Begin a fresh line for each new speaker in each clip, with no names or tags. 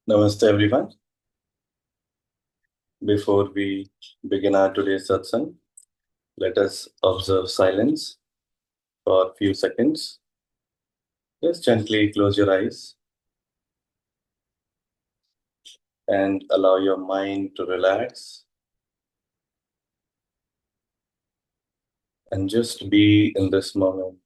Namaste, everyone. Before we begin our today's satsang, let us observe silence for a few seconds. Just gently close your eyes and allow your mind to relax and just be in this moment.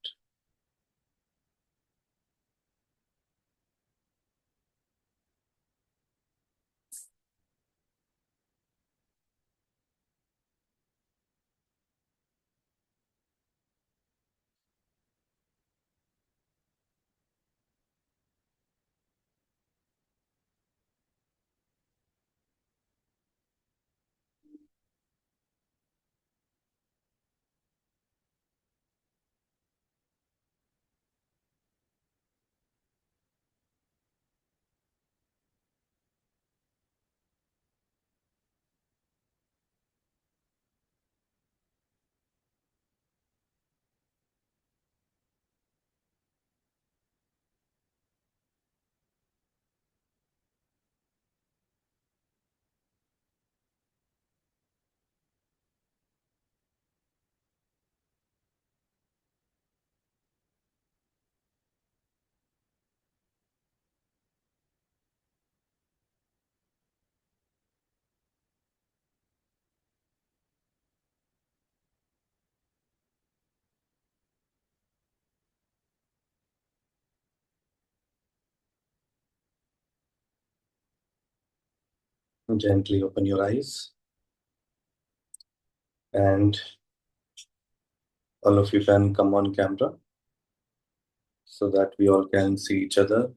Gently open your eyes, and all of you can come on camera so that we all can see each other.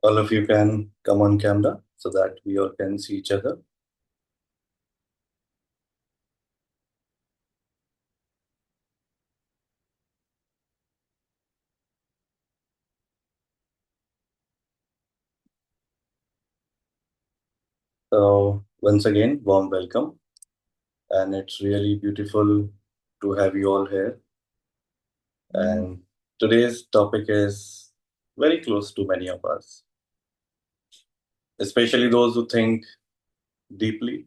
All of you can come on camera so that we all can see each other. So, once again, warm welcome. And it's really beautiful to have you all here. And today's topic is very close to many of us, especially those who think deeply,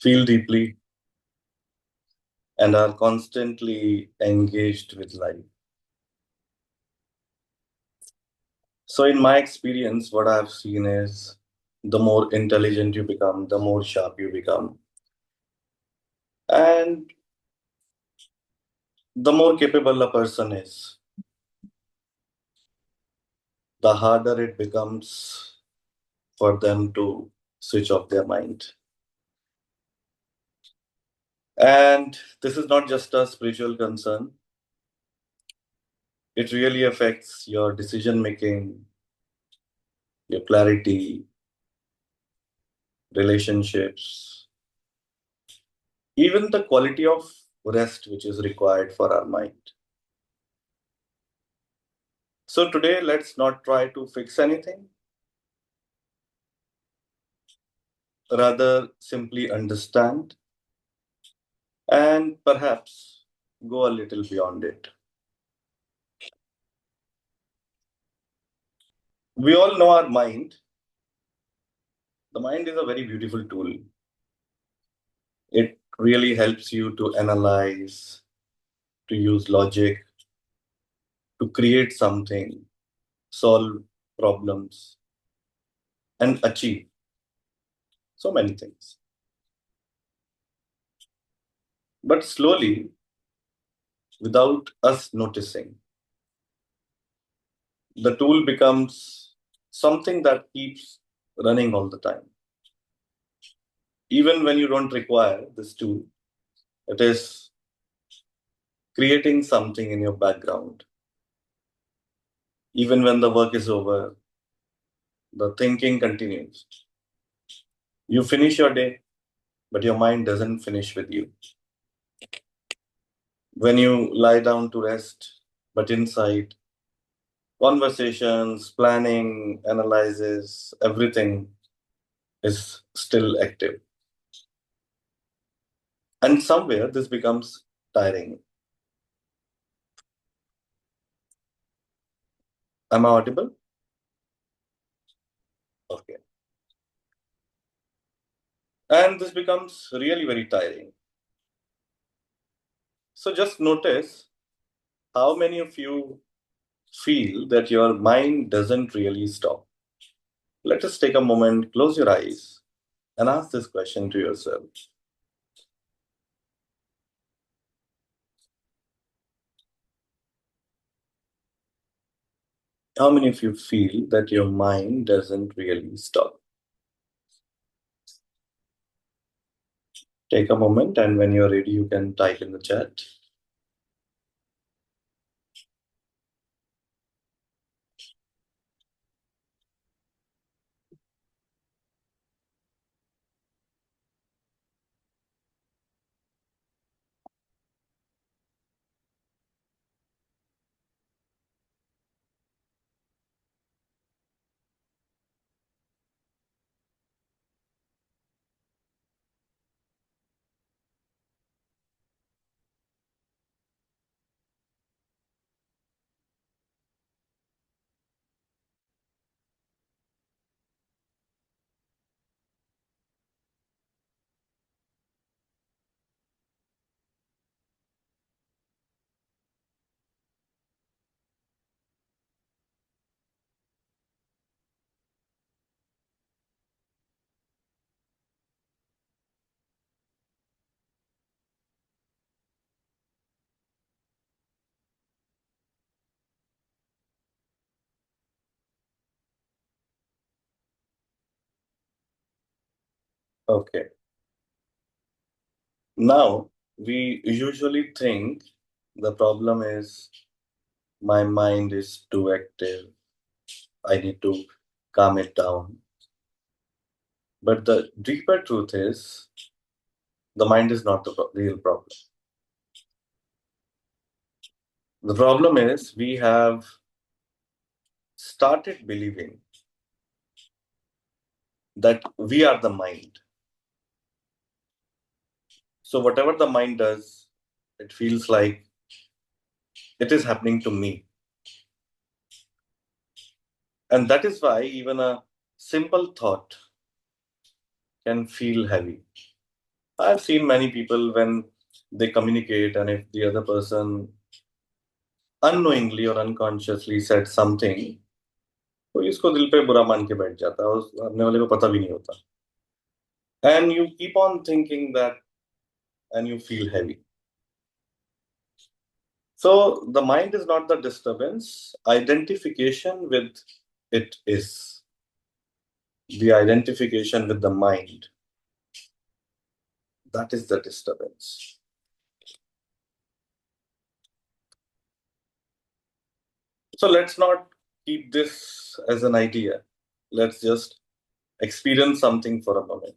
feel deeply, and are constantly engaged with life. So, in my experience, what I've seen is the more intelligent you become, the more sharp you become, and the more capable a person is, the harder it becomes for them to switch off their mind. And this is not just a spiritual concern, it really affects your decision making, your clarity, relationships, even the quality of rest which is required for our mind. So, today, let's not try to fix anything, rather, simply understand and perhaps go a little beyond it. We all know our mind. The mind is a very beautiful tool. It really helps you to analyze, to use logic, to create something, solve problems, and achieve so many things. But slowly, without us noticing, the tool becomes something that keeps running all the time. Even when you don't require this tool, it is creating something in your background. Even when the work is over, the thinking continues. You finish your day, but your mind doesn't finish with you. When you lie down to rest, but inside, conversations, planning, analysis, everything is still active. And somewhere this becomes tiring. Am I audible? Okay. And this becomes really very tiring. So just notice how many of you feel that your mind doesn't really stop. Let us take a moment, close your eyes, and ask this question to yourself. How many of you feel that your mind doesn't really stop? Take a moment, and when you're ready, you can type in the chat. Okay. Now, we usually think the problem is my mind is too active. I need to calm it down. But the deeper truth is the mind is not the real problem. The problem is we have started believing that we are the mind. So, whatever the mind does, it feels like it is happening to me. And that is why even a simple thought can feel heavy. I've seen many people when they communicate, and if the other person unknowingly or unconsciously said something, तो इसको दिल पे बुरा मान के बैठ जाता है और सामने वाले को पता भी नहीं होता. And you keep on thinking that and you feel heavy. So the mind is not the disturbance, identification with it is. The identification with the mind, that is the disturbance. So let's not keep this as an idea. Let's just experience something for a moment.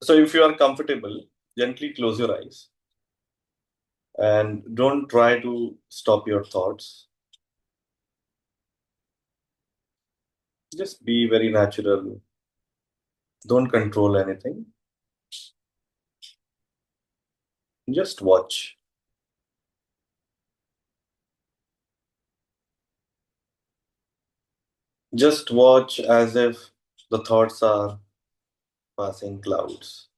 So if you are comfortable, gently close your eyes and don't try to stop your thoughts. Just be very natural. Don't control anything. Just watch. Just watch as if the thoughts are passing clouds.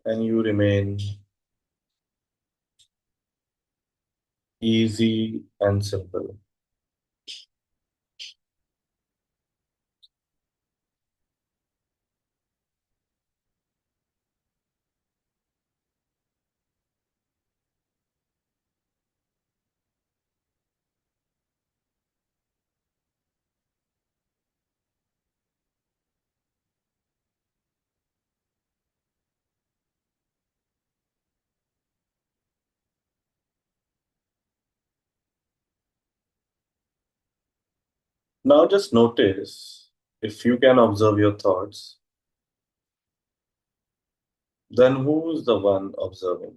and you remain easy and simple. Now just notice if you can observe your thoughts, then who's the one observing?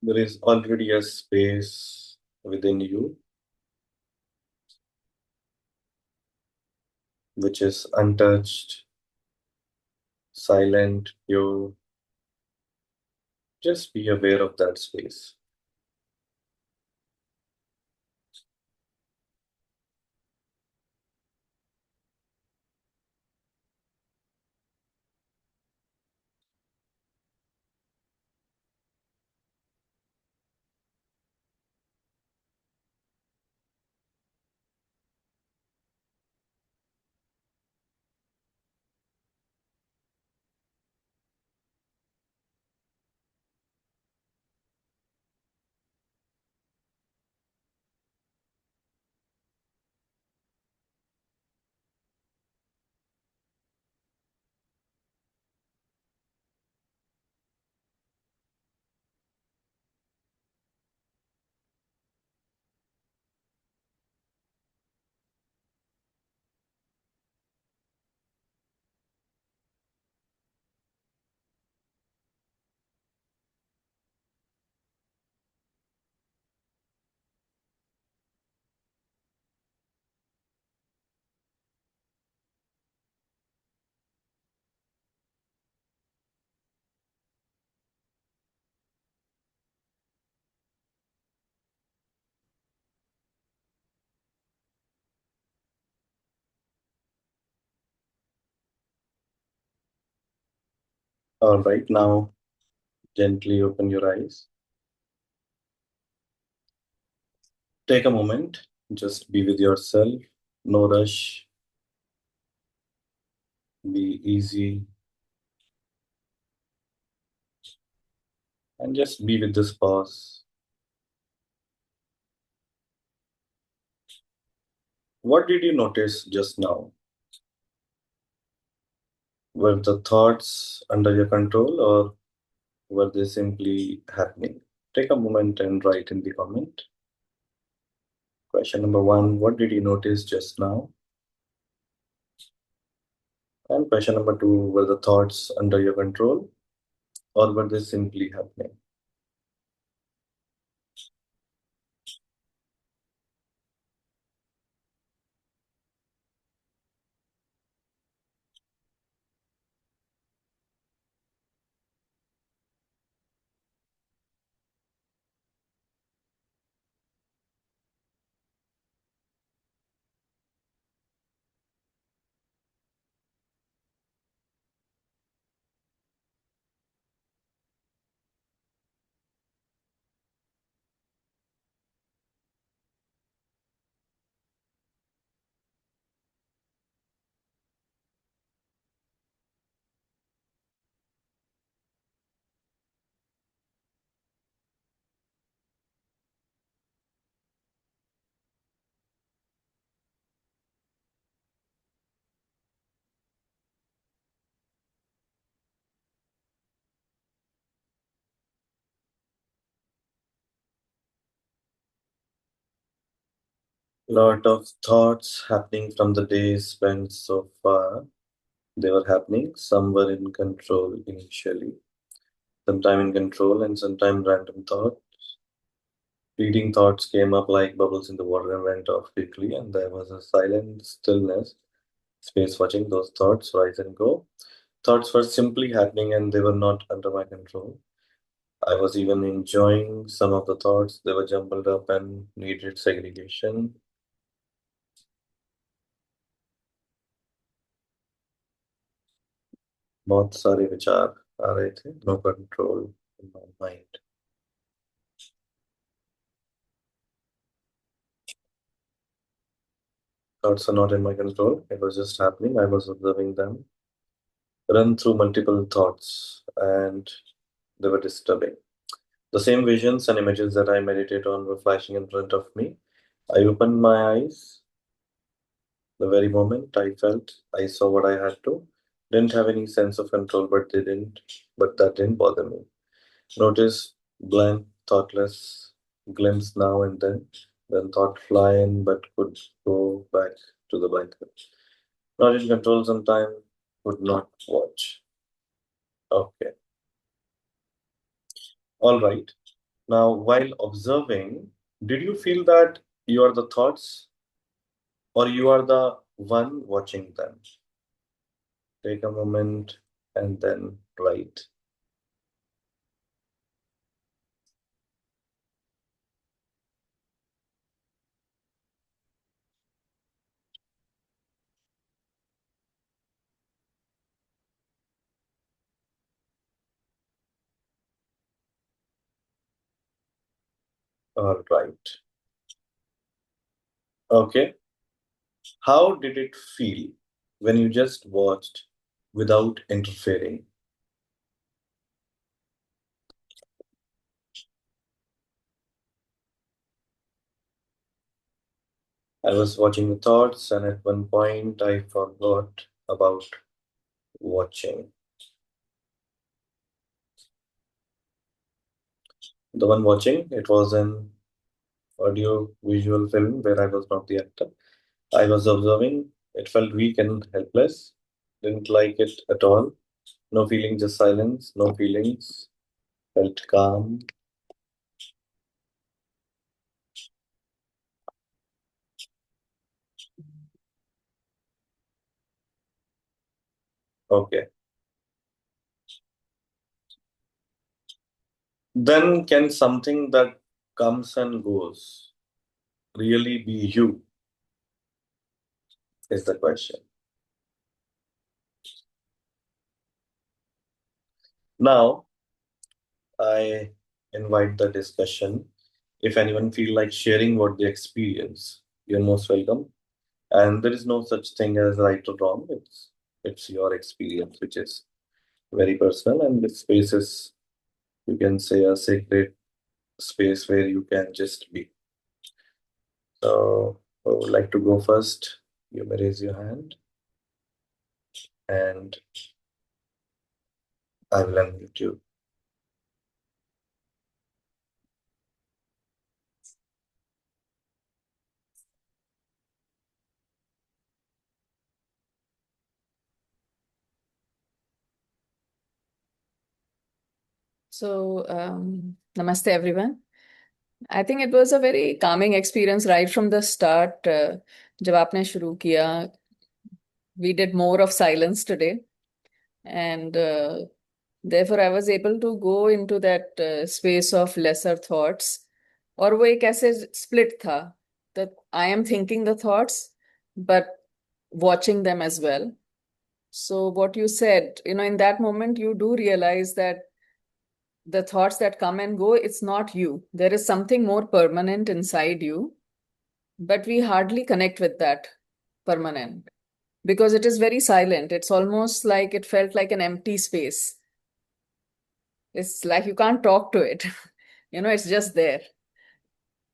There is already a space within you which is untouched, silent, pure. Just be aware of that space. All right, now gently open your eyes. Take a moment, just be with yourself. No rush, be easy, and just be with this pause. What did you notice just now? Were the thoughts under your control or were they simply happening? Take a moment and write in the comment. Question number one, what did you notice just now? And question number two, were the thoughts under your control or were they simply happening? Lot of thoughts happening from the days spent so far. They were happening. Some were in control initially, sometime in control, and sometime random thought. Fleeting thoughts came up like bubbles in the water and went off quickly, and there was a silent stillness space watching those thoughts rise and go. Thoughts were simply happening and they were not under my control. I was even enjoying some of the thoughts. They were jumbled up and needed segregation. बहुत सारे विचार आ रहे थे. No control in my mind. Thoughts are not in my control. It was just happening. I was observing them run through multiple thoughts and they were disturbing. The same visions and images that I meditate on were flashing in front of me. I opened my eyes the very moment I felt I saw what I had to. Didn't have any sense of control, but that didn't bother me. Notice blank, thoughtless glimpse now and then thought fly in but could go back to the blanket. Not in control sometime, could not watch. Okay. All right. Now, while observing, did you feel that you are the thoughts or you are the one watching them? Take a moment and then write. All right. Okay. How did it feel when you just watched without interfering? I was watching the thoughts, and at one point I forgot about watching. The one watching, it was an audio visual film where I was not the actor. I was observing. It felt weak and helpless. Didn't like it at all. No feeling, just silence. No feelings. Felt calm. Okay. Then can something that comes and goes really be you? Is the question. Now, I invite the discussion. If anyone feel like sharing what they experience, you're most welcome. And there is no such thing as right or wrong. It's your experience, which is very personal, and this space is, you can say, a sacred space where you can just be. So, I would like to go first. You may raise your hand, and I will unmute you.
Namaste everyone. I think it was a very calming experience right from the start. जब आपने शुरू किया, we did more of silence today, and therefore I was able to go into that space of lesser thoughts. और वो एक ऐसे split था that I am thinking the thoughts, but watching them as well. So what you said, in that moment you do realize that the thoughts that come and go, it's not you. There is something more permanent inside you, but we hardly connect with that permanent because it is very silent. It's almost like it felt like an empty space. It's like you can't talk to it. It's just there.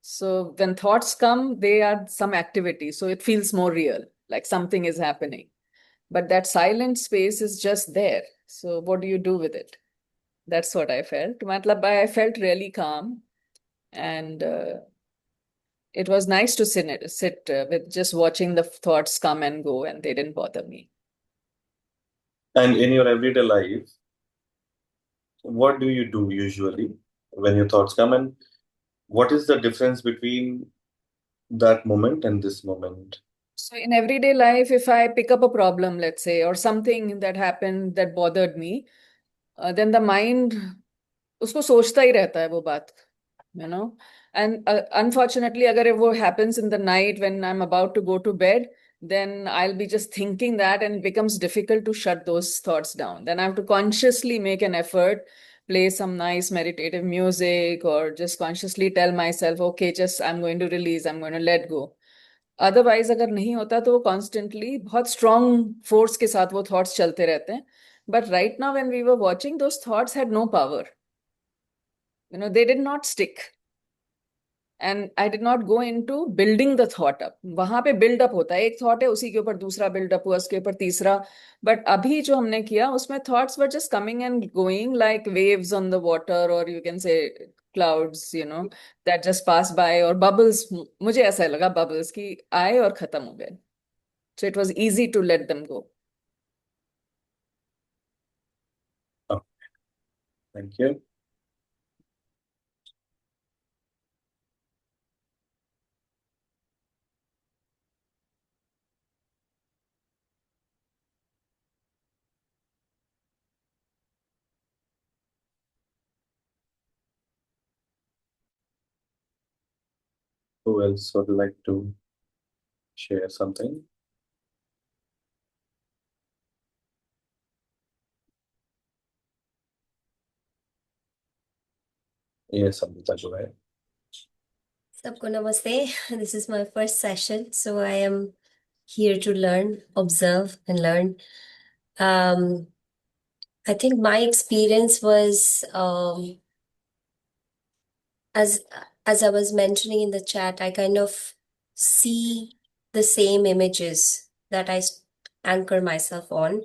So when thoughts come, they are some activity. So it feels more real, like something is happening. But that silent space is just there. So what do you do with it? That's what I felt. Matlab, I felt really calm, and it was nice to sit with just watching the thoughts come and go, and they didn't bother me.
And in your everyday life, what do you do usually when your thoughts come, and what is the difference between that moment and this moment?
So in everyday life, if I pick up a problem, let's say, or something that happened that bothered me, then the mind उसको सोचता ही रहता है वो बात, you know. And unfortunately, अगर वो happens in the night when I'm about to go to bed, then I'll be just thinking that, and it becomes difficult to shut those thoughts down. Then I have to consciously make an effort, play some nice meditative music, or just consciously tell myself, okay, just I'm going to release, I'm going to let go. Otherwise अगर नहीं होता तो वो constantly बहुत strong force के साथ वो thoughts चलते रहते हैं. But right now when we were watching those thoughts had no power, they did not stick. And I did not go into building the thought up. वहां पे बिल्डअप होता है, एक थॉट है उसी के ऊपर दूसरा बिल्डअप हुआ, उसके ऊपर तीसरा. बट अभी जो हमने किया उसमें thoughts were just coming and going like waves on the water, और you can say clouds, that just pass by, और बबल्स. मुझे ऐसा लगा बबल्स की आए और खत्म हो गए. So it was easy to let them go.
Oh, thank you. Who else would like to share something? Yes, Amrita, go ahead.
Sabko namaste. This is my first session, so I am here to learn, observe, and learn. I think my experience was as as I was mentioning in the chat, I kind of see the same images that anchor myself on,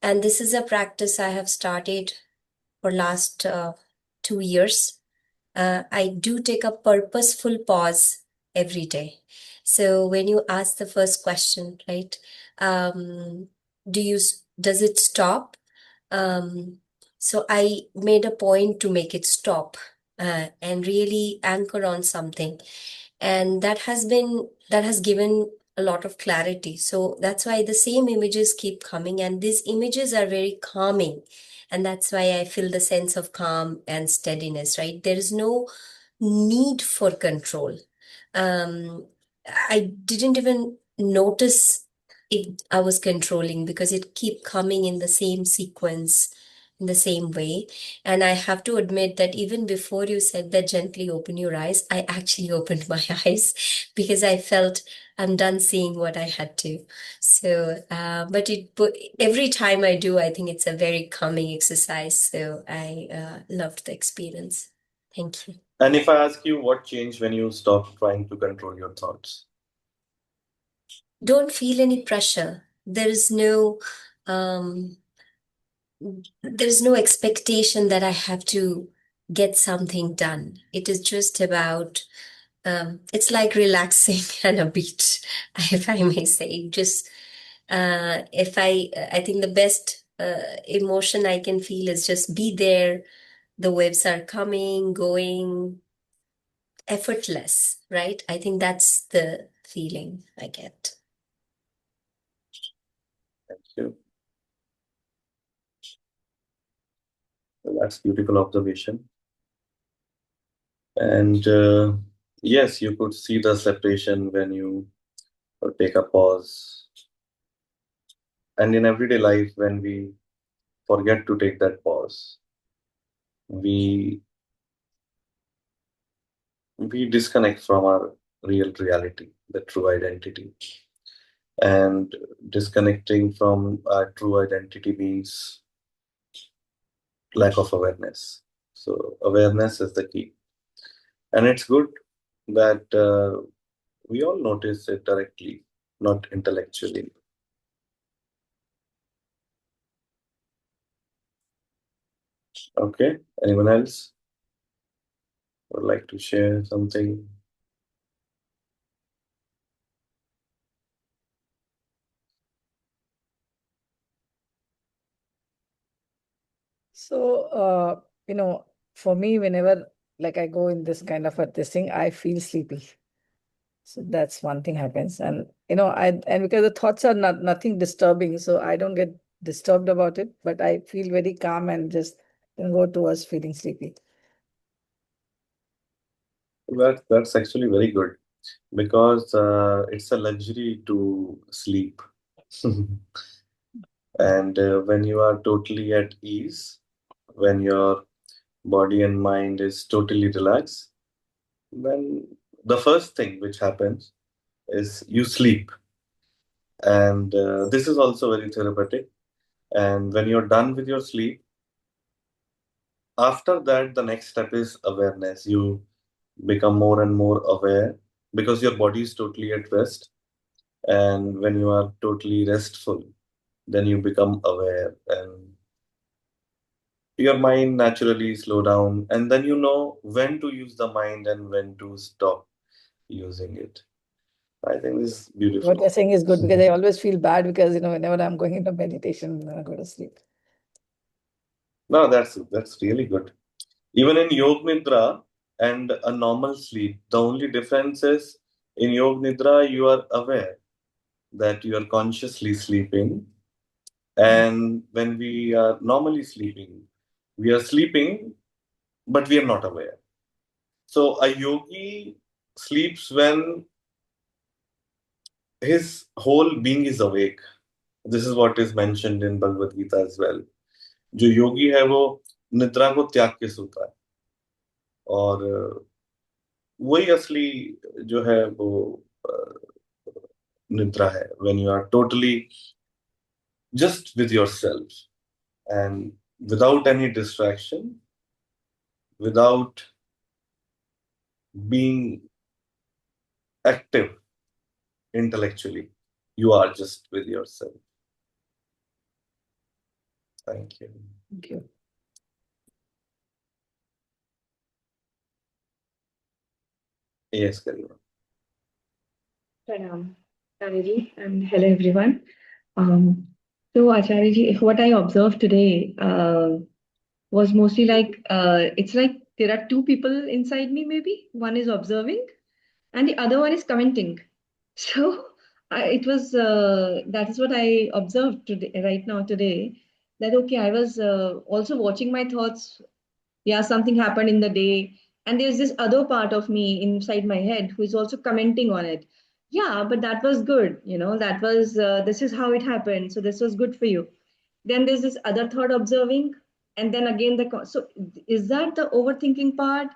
and this is a practice I have started for last 2 years. I do take a purposeful pause every day. So when you ask the first question, right, um, does it stop? Um, so I made a point to make it stop and really anchor on something, and that has given a lot of clarity. So that's why the same images keep coming, and these images are very calming, and that's why I feel the sense of calm and steadiness, right? There is no need for control. um I didn't even notice it I was controlling, because it keep coming in the same sequence, in the same way. And I have to admit that even before you said that gently open your eyes, I actually opened my eyes, because I felt I'm done seeing what I had to. So but every time I do, I think it's a very calming exercise. So I loved the experience. Thank you.
And if I ask you what changed when you stopped trying to control your thoughts?
Don't feel any pressure. Um, there's no expectation that I have to get something done. It is just about, it's like relaxing on a beach, if I may say. Just, I think the best emotion I can feel is just be there. The waves are coming, going, effortless, right? I think that's the feeling I get.
Thank you. Well, that's beautiful observation. And yes, you could see the separation when you take a pause. And in everyday life, when we forget to take that pause, we we disconnect from our real reality, the true identity. And disconnecting from our true identity means lack of awareness. So awareness is the key. And it's good that we all notice it directly, not intellectually. Okay, anyone else would like to share something?
So, for me, whenever like I go in this kind of a this thing, I feel sleepy. So that's one thing happens. And and because the thoughts are nothing disturbing, so I don't get disturbed about it, but I feel very calm and just go towards feeling sleepy.
That's actually very good because it's a luxury to sleep. And when you are totally at ease, when your body and mind is totally relaxed, then the first thing which happens is you sleep. And this is also very therapeutic. And when you're done with your sleep, after that, the next step is awareness. You become more and more aware because your body is totally at rest. And when you are totally restful, then you become aware and your mind naturally slow down. And then you know when to use the mind and when to stop using it. I think this is
What
beautiful.
you're saying is good because I always feel bad because whenever I'm going into meditation, I go to sleep.
No, that's really good. Even in Yog Nidra and a normal sleep, the only difference is in Yog Nidra, you are aware that you are consciously sleeping. And when we are normally sleeping, we are sleeping, but we are not aware. So a yogi sleeps when his whole being is awake. This is what is mentioned in Bhagavad Gita as well. जो योगी है वो निद्रा को त्याग के सोता है और वही असली जो है वो निद्रा है when you are totally just with yourself and without any distraction, without being active intellectually, you are just with yourself. Thank you.
Thank you.
Yes, Karima.
Pranam, Acharya and hello everyone. Um, so Acharya ji, what I observed today was mostly like it's like there are two people inside me maybe. One is observing and the other one is commenting. So it was that is what I observed today, right now today. That okay, I was also watching my thoughts. Yeah, something happened in the day, and there's this other part of me inside my head who is also commenting on it. Yeah, but that was good. That was this is how it happened. So this was good for you. Then there's this other thought observing, and then again so is that the overthinking part,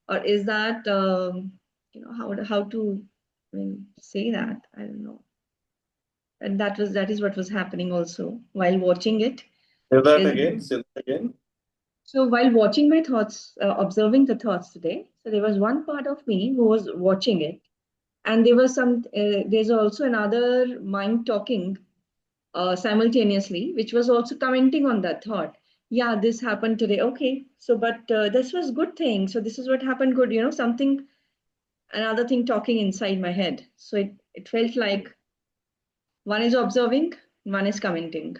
or is that how to say that? I don't know. And that is what was happening also while watching it.
Say that
Is
again. Say that again.
So while watching my thoughts, observing the thoughts today, so there was one part of me who was watching it, and there was there's also another mind talking simultaneously, which was also commenting on that thought. Yeah, this happened today. Okay, so but this was good thing. So this is what happened. Good, something another thing talking inside my head. So it felt like one is observing, one is commenting.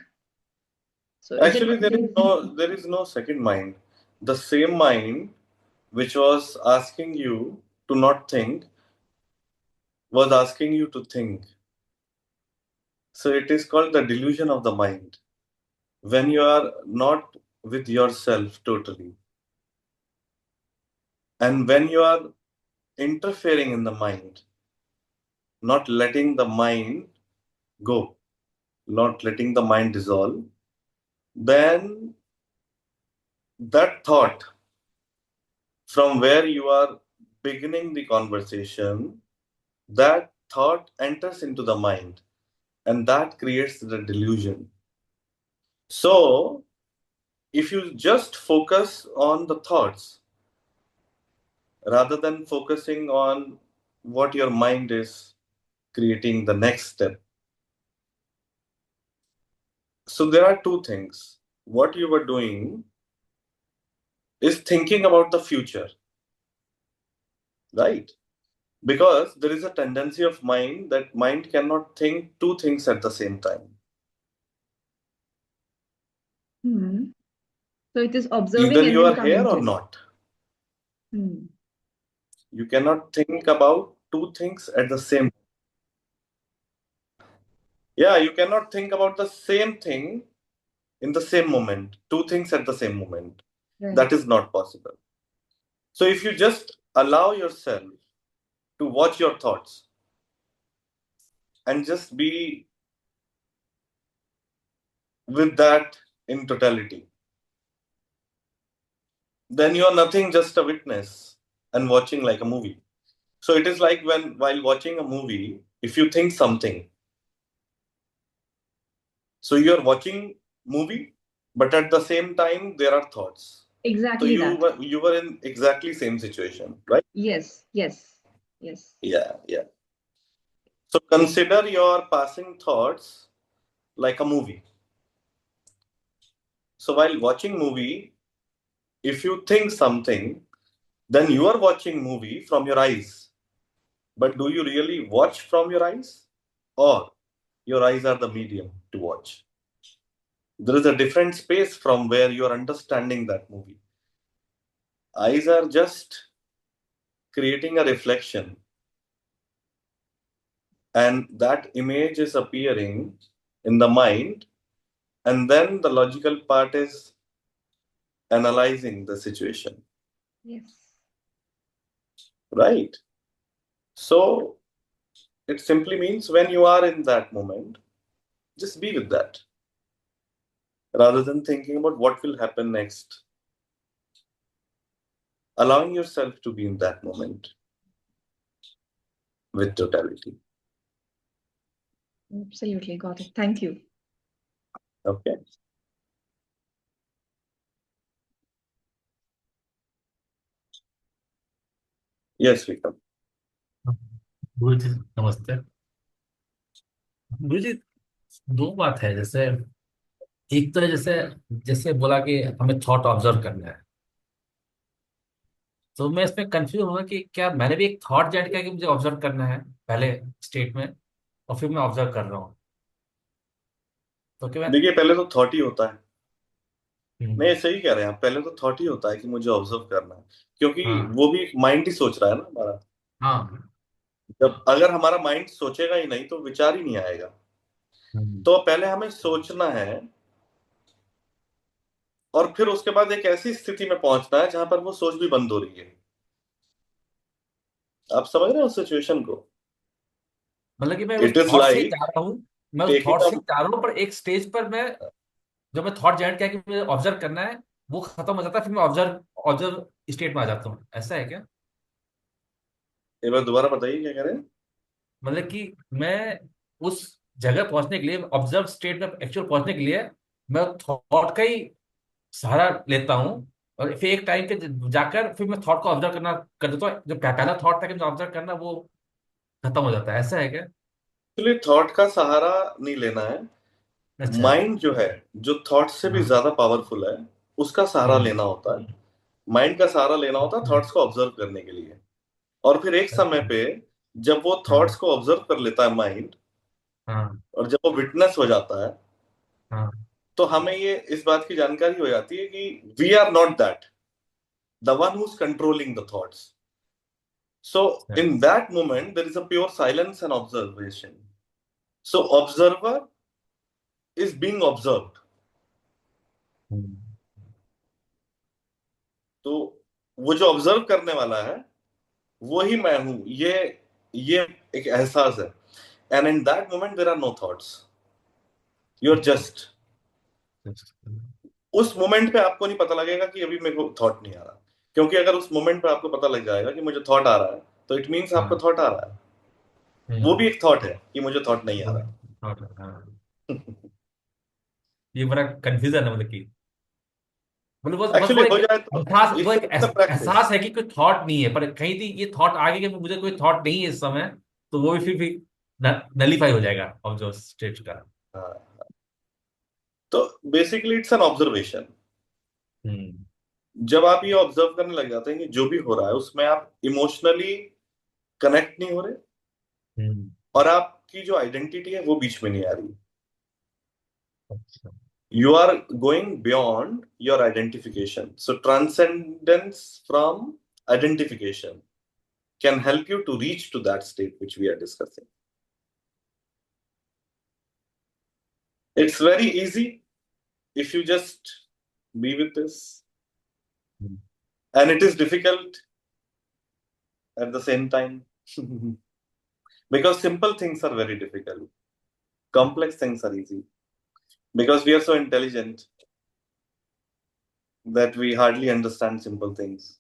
So is it
Actually,
possible?
there is no second mind. The same mind which was asking you to not think was asking you to think. So it is called the delusion of the mind. When you are not with yourself totally, and when you are interfering in the mind, not letting the mind go, not letting the mind dissolve, then that thought from where you are beginning the conversation, that thought enters into the mind and that creates the delusion. So, if you just focus on the thoughts rather than focusing on what your mind is creating the next step. So, there are two things. What you were doing is thinking about the future, right? Because there is a tendency of mind that mind cannot think two things at the same time.
Hmm. So it is observing
Either
and
you
then
are here or
commenting.
not.
Hmm.
You cannot think about two things at the same. Yeah, you cannot think about the same thing in the same moment, two things at the same moment.
Right.
That is not possible. So if you just allow yourself to watch your thoughts and just be with that in totality, then you are nothing, just a witness and watching like a movie. So it is like when while watching a movie, if you think something, so you are watching movie, but at the same time there are thoughts. So
Exactly that.
you were in exactly same situation, right?
Yes.
Yeah. So consider your passing thoughts like a movie. So while watching movie, if you think something, then you are watching movie from your eyes. But do you really watch from your eyes? Or your eyes are the medium to watch? There is a different space from where you are understanding that movie. Eyes are just creating a reflection, and that image is appearing in the mind, and then the logical part is analyzing the situation,
Yes.
right? So it simply means when you are in that moment, just be with that rather than thinking about what will happen next. Allowing yourself to be in that moment with totality.
Absolutely. Got it. Thank you.
Okay. Yes, Vikram.
गुरु जी नमस्ते। गुरु जी दो बात है, जैसे एक तो है जैसे जैसे बोला कि हमें थॉट ऑब्जर्व करना है, तो मैं इसमें कंफ्यूज हुआ कि क्या मैंने भी एक थॉट जेट किया कि मुझे ऑब्जर्व करना है पहले स्टेट में, और फिर मैं ऑब्जर्व कर रहा हूँ, तो क्या मैं
देखिए, पहले तो थॉट ही होता है।
हम्म,
नहीं, सही कह रहे हैं आप, पहले तो थॉट ही होता है कि मुझे ऑब्जर्व करना है, क्योंकि
हाँ
वो भी माइंड ही सोच रहा है ना हमारा।
हाँ
जब अगर हमारा माइंड सोचेगा ही नहीं तो विचार ही नहीं आएगा।
हम्म,
तो पहले हमें सोचना है और फिर उसके बाद एक ऐसी स्थिति में पहुंचना है जहां पर वो सोच भी बंद हो रही है। आप समझ रहे हो उस सिचुएशन को?
मतलब कि मैं उस
इट इज
थॉट से ही
लाइक
जा रहा हूँ, मैं उस
टेकिंग
थॉट
अ
से ही जा रहा हूँ, पर एक स्टेज पर मैं, जब मैं थॉट जेट किया कि मुझे ऑब्जर्व करना है, वो खत्म हो जाता है, फिर मैं ऑब्जर्व ऑब्जर्व स्टेट में आ जाता हूँ, ऐसा है क्या?
एक बार दोबारा बताइए क्या कह रहे हैं।
मतलब कि मैं उस जगह पहुंचने के लिए, ऑब्जर्व स्टेट में एक्चुअल पहुंचने के लिए, मैं थॉट का ही सहारा लेता हूँ, और फिर एक टाइम पे जाकर फिर मैं थॉट को ऑब्जर्व करना कर देता हूँ, जो पहला थॉट था कि मुझे ऑब्जर्व करना, वो खत्म हो जाता है, ऐसा है क्या?
एक्चुअली थॉट का सहारा नहीं लेना है।
अच्छा।
माइंड जो है, जो थॉट से भी
हाँ।
ज्यादा पावरफुल है, उसका सहारा
हम्म,
लेना होता है। माइंड का सहारा लेना होता है थॉट्स को ऑब्जर्व करने के लिए। और फिर एक समय
अच्छा।
पे जब वो
हाँ
थॉट्स को ऑब्जर्व कर लेता है माइंड,
हाँ
और जब वो विटनेस हो जाता है,
हाँ।
तो हमें ये इस बात की जानकारी हो जाती है कि we are not that the one who is controlling the thoughts. So
अच्छा।
In that moment there is a pure silence and observation. So observer is being observed.
Hmm,
तो वो जो ऑब्जर्व करने वाला है वो ही मैं हूं, ये एक एहसास है। And in that moment there are no thoughts, you are
अच्छा।
जस्ट। उस मोमेंट पे आपको नहीं पता लगेगा कि अभी मेरे को थॉट नहीं आ रहा, क्योंकि अगर उस मोमेंट पे आपको पता लग जाएगा कि मुझे थॉट आ रहा है, तो इट मीन्स आपको
हाँ।
थॉट आ रहा है। वो
हम्म,
भी एक थॉट है कि मुझे थॉट नहीं आ
हाँ,
रहा।
ये बड़ा कंफ्यूजन है, मतलब कि मतलब बस वो
एक्चुअली
एक
हो जाए तो
एहसास, वो एक
इट्स प्रैक्टिस।
एहसास है कि कोई थॉट नहीं है, पर कहीं थी ये थॉट आ गया कि मुझे कोई थॉट नहीं है इस समय, तो वो भी फिर नलीफाई हो जाएगा अब जो स्टेट का।
हाँ, तो बेसिकली इट्स एन ऑब्जर्वेशन।
हम्म
जब आप ये ऑब्जर्व करने लग जाते हैं कि जो भी हो रहा है उसमें आप इमोशनली कनेक्ट नहीं हो रहे,
हम्म।
और आपकी जो आइडेंटिटी है वो बीच में नहीं आ रही।
अच्छा।
You are going beyond your identification. So transcendence from identification. can help you to reach to that state which we are discussing. It's very easy if you just be with this. And it is difficult at the same time. Because simple things are very difficult. Complex things are easy. Because we are so intelligent that we hardly understand simple things.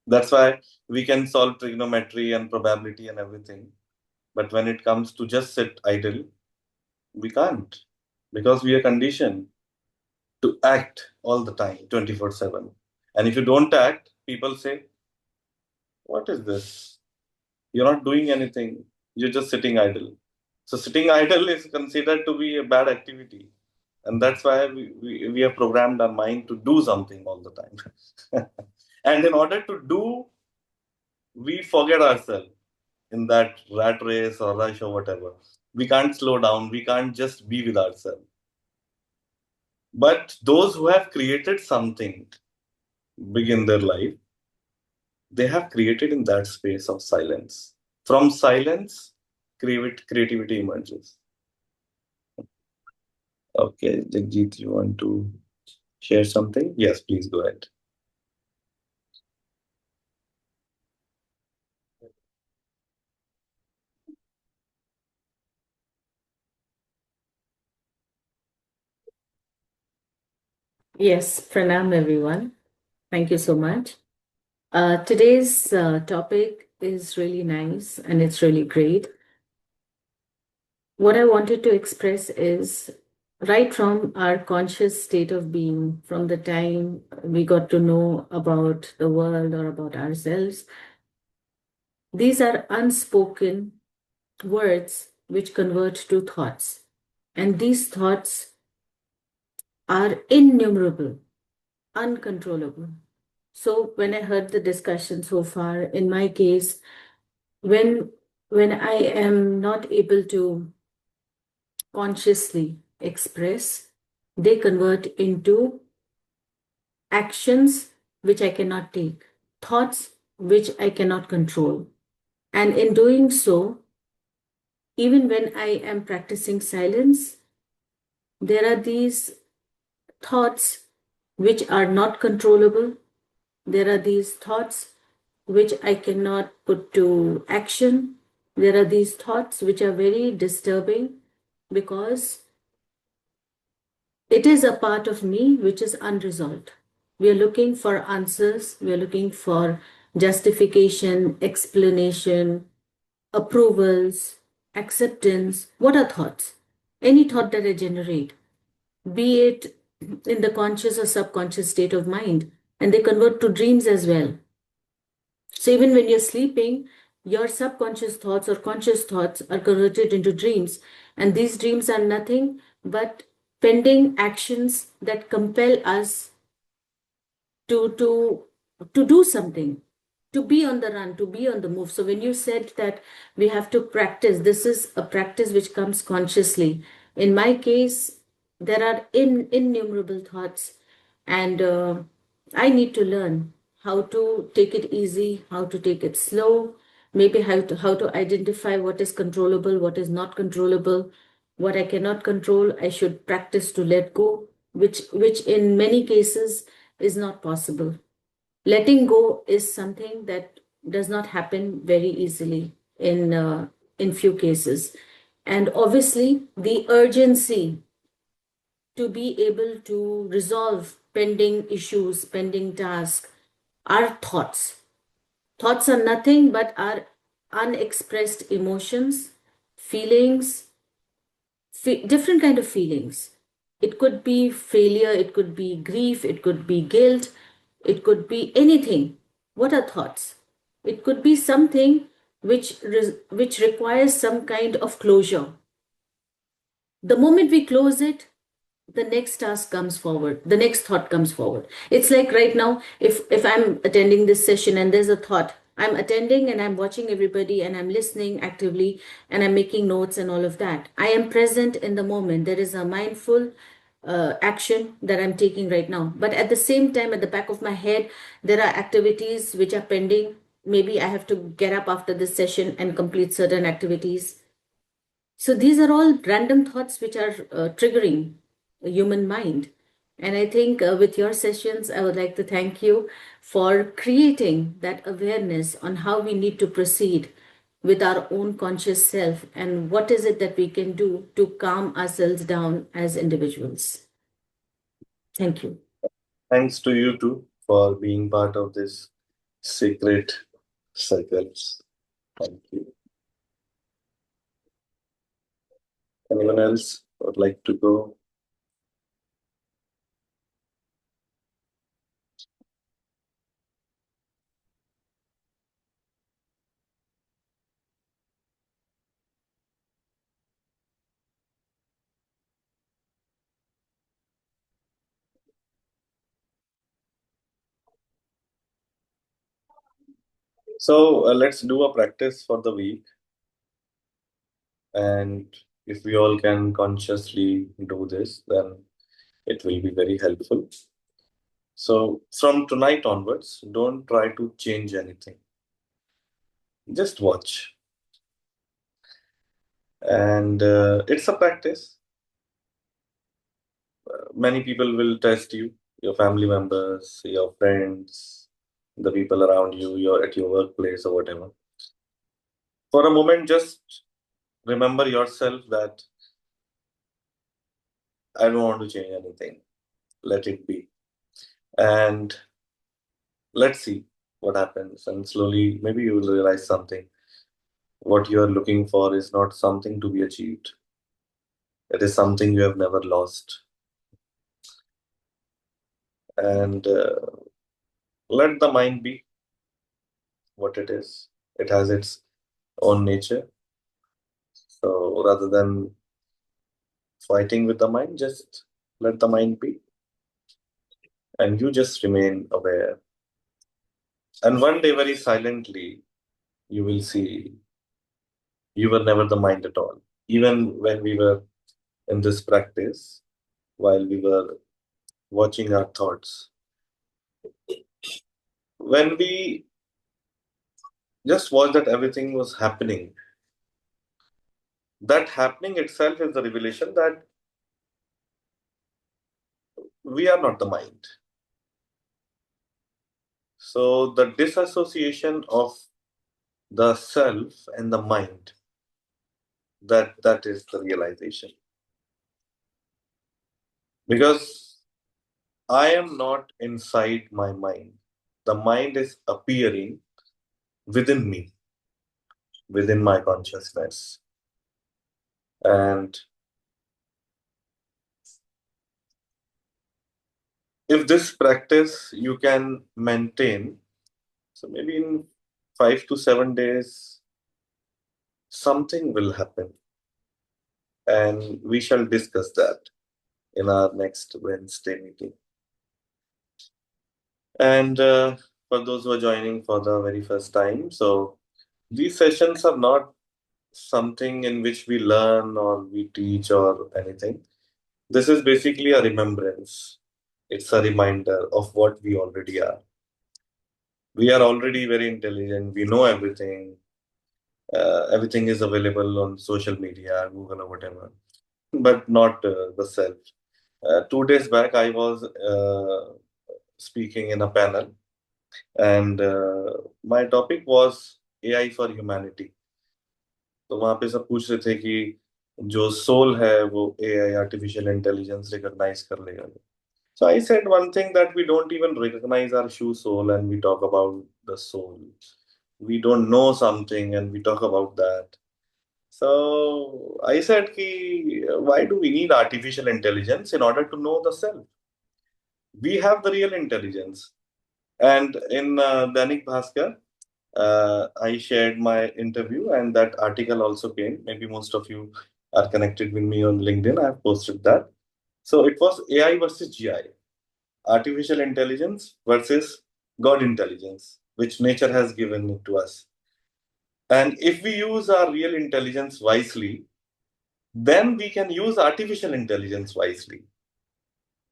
That's why we can solve trigonometry and probability and everything. But when it comes to just sit idle, we can't. Because we are conditioned to act all the time, 24/7. And if you don't act, people say, what is this? You're not doing anything. You're just sitting idle. So sitting idle is considered to be a bad activity. And that's why we have programmed our mind to do something all the time. And in order to do, we forget ourselves in that rat race or rush or whatever. We can't slow down. We can't just be with ourselves. But those who have created something big in their life, they have created in that space of silence. From silence, creativity emerges. Okay, Jagjit, you want to share something? Yes, please go ahead.
Yes, pranam everyone. Thank you so much. Today's topic is really nice and it's really great. What I wanted to express is right from our conscious state of being, from the time we got to know about the world or about ourselves, these are unspoken words which convert to thoughts. And these thoughts are innumerable, uncontrollable. So when I heard the discussion so far, in my case, when I am not able to consciously express, they convert into actions which I cannot take, thoughts which I cannot control. And in doing so, even when I am practicing silence, there are these thoughts which are not controllable. There are these thoughts which I cannot put to action. There are these thoughts which are very disturbing because it is a part of me which is unresolved. We are looking for answers, we are looking for justification, explanation, approvals, acceptance. What are thoughts? Any thought that I generate, be it in the conscious or subconscious state of mind, and they convert to dreams as well. So even when you're sleeping, your subconscious thoughts or conscious thoughts are converted into dreams. And these dreams are nothing but pending actions that compel us to do something, to be on the run, to be on the move. So when you said that we have to practice, this is a practice which comes consciously. In my case, there are innumerable thoughts, and I need to learn how to take it easy, how to take it slow, maybe how to identify what is controllable, what is not controllable, what I cannot control. I should practice to let go, which in many cases is not possible. Letting go is something that does not happen very easily in few cases. And obviously, the urgency to be able to resolve pending issues, pending tasks, are thoughts. Thoughts are nothing but our unexpressed emotions, feelings, different kind of feelings. It could be failure, it could be grief, it could be guilt, it could be anything. What are thoughts? It could be something which requires some kind of closure. The moment we close it, the next task comes forward, the next thought comes forward. It's like right now, if I'm attending this session and there's a thought, I'm attending and I'm watching everybody and I'm listening actively and I'm making notes and all of that. I am present in the moment. There is a mindful action that I'm taking right now. But at the same time, at the back of my head, there are activities which are pending, maybe I have to get up after this session and complete certain activities. So these are all random thoughts which are triggering a human mind. And I think with your sessions, I would like to thank you for creating that awareness on how we need to proceed with our own conscious self and what is it that we can do to calm ourselves down as individuals. Thank you.
Thanks to you too for being part of this sacred circles. Thank you. Anyone else would like to go? So let's do a practice for the week. And if we all can consciously do this, then it will be very helpful. So from tonight onwards, don't try to change anything. Just watch. And it's a practice. Many people will test you, your family members, your friends, the people around you, you're at your workplace or whatever. For a moment, just remember yourself that I don't want to change anything. Let it be. And let's see what happens. And slowly, maybe you will realize something. What you are looking for is not something to be achieved. It is something you have never lost. And let the mind be what it is. It has its own nature. So rather than fighting with the mind, just let the mind be. And you just remain aware. And one day, very silently, you will see you were never the mind at all. Even when we were in this practice, while we were watching our thoughts, when we just watched that everything was happening, that happening itself is the revelation that we are not the mind. So the disassociation of the self and the mind, that is the realization. Because I am not inside my mind. The mind is appearing within me, within my consciousness. And if this practice you can maintain, so maybe in 5 to 7 days, something will happen. And we shall discuss that in our next Wednesday meeting. And for those who are joining for the very first time, so these sessions are not something in which we learn or we teach or anything. This is basically a remembrance. It's a reminder of what we already are. We are already very intelligent. We know everything. Everything is available on social media, Google or whatever, but not the self. 2 days back, I was speaking in a panel, and my topic was AI for humanity. तो वहाँ पे सब पूछ रहे थे कि जो soul है वो एआई आर्टिफिशियल इंटेलिजेंस रिकॉग्नाइज कर लेगा. So I said one thing, that we don't even recognize our true soul and we talk about the soul. We don't know something and we talk about that. So I said, ki, why do we need artificial intelligence in order to know the self? We have the real intelligence. And in Dainik Bhaskar, I shared my interview and that article also came. Maybe most of you are connected with me on LinkedIn. I have posted that. So it was AI versus GI. Artificial intelligence versus God intelligence, which nature has given it to us. And if we use our real intelligence wisely, then we can use artificial intelligence wisely.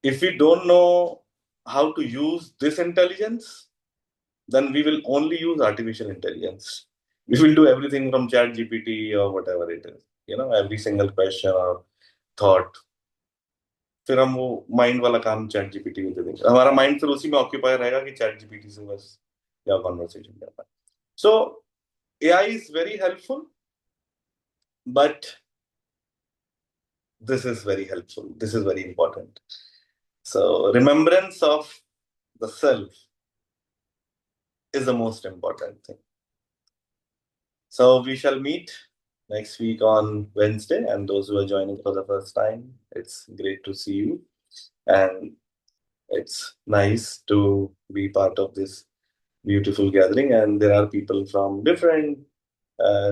If we don't know how to use this intelligence, then we will only use artificial intelligence. We will do everything from chat GPT or whatever it is, every single question or thought. फिर हम वो mind वाला काम chat GPT को दे देंगे, हमारा mind फिर उसी में ऑक्यूपाई रहेगा कि चैट जीपीटी से बस क्या कॉन्वर्सेशन करना है. सो AI is very helpful, but this is very helpful. This is very important. So remembrance of the self is the most important thing. So we shall meet next week on Wednesday, and those who are joining for the first time, it's great to see you, and it's nice to be part of this beautiful gathering. And there are people from different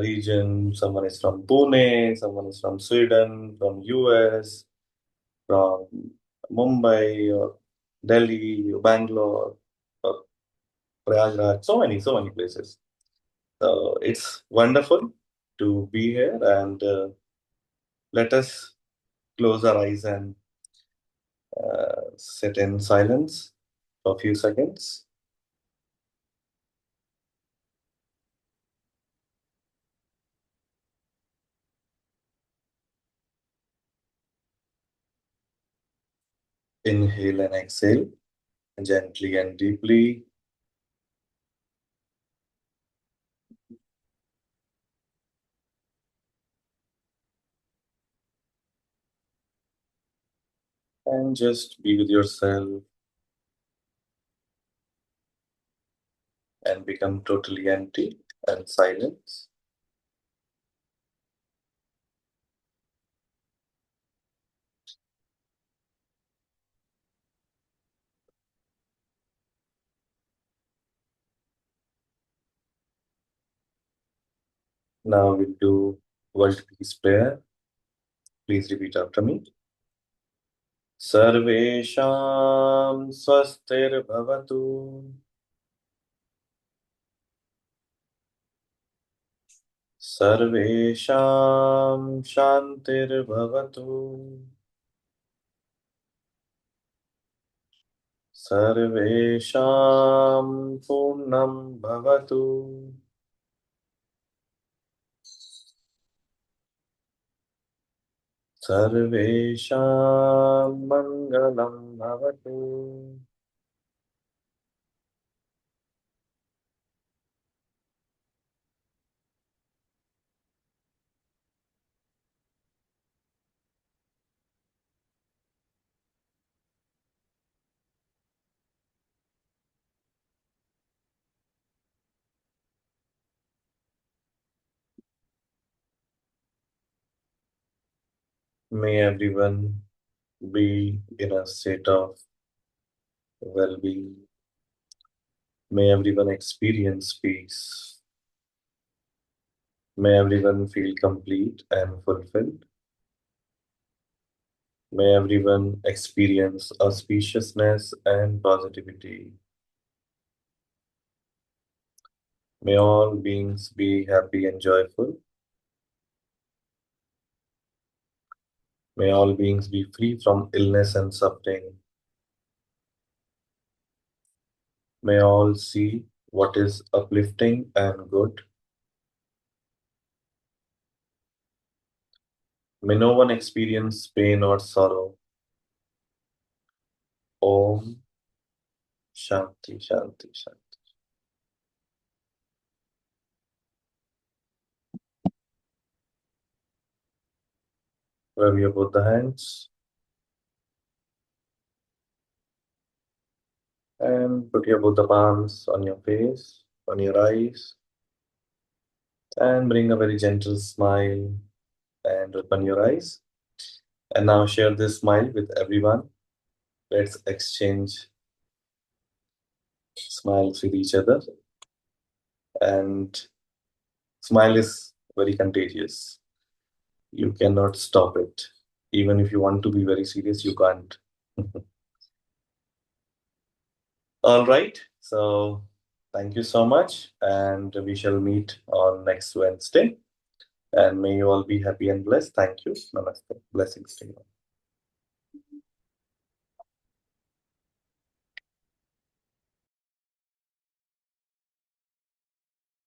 regions. Someone is from Pune, someone is from Sweden, from US, from Mumbai, or Delhi, or Bangalore, or Prayagraj, so many places. So it's wonderful to be here, and let us close our eyes and sit in silence for a few seconds. Inhale and exhale gently and deeply. And just be with yourself and become totally empty and silent. Now we'll do World Peace Prayer. Please repeat after me. Sarvesham swastirbhavatu. Sarvesham shantirbhavatu. Sarvesham purnam bhavatu. Sarvesham mangalam bhavatu. May everyone be in a state of well-being. May everyone experience peace. May everyone feel complete and fulfilled. May everyone experience auspiciousness and positivity. May all beings be happy and joyful. May all beings be free from illness and suffering. May all see what is uplifting and good. May no one experience pain or sorrow. Om Shanti Shanti Shanti. Rub your both the hands and put your both the palms on your face, on your eyes, and bring a very gentle smile and open your eyes. And now share this smile with everyone. Let's exchange smiles with each other. And smile is very contagious. You cannot stop it. Even if you want to be very serious, you can't. All right. So thank you so much. And we shall meet on next Wednesday. And may you all be happy and blessed. Thank you. Namaste. Blessings to you.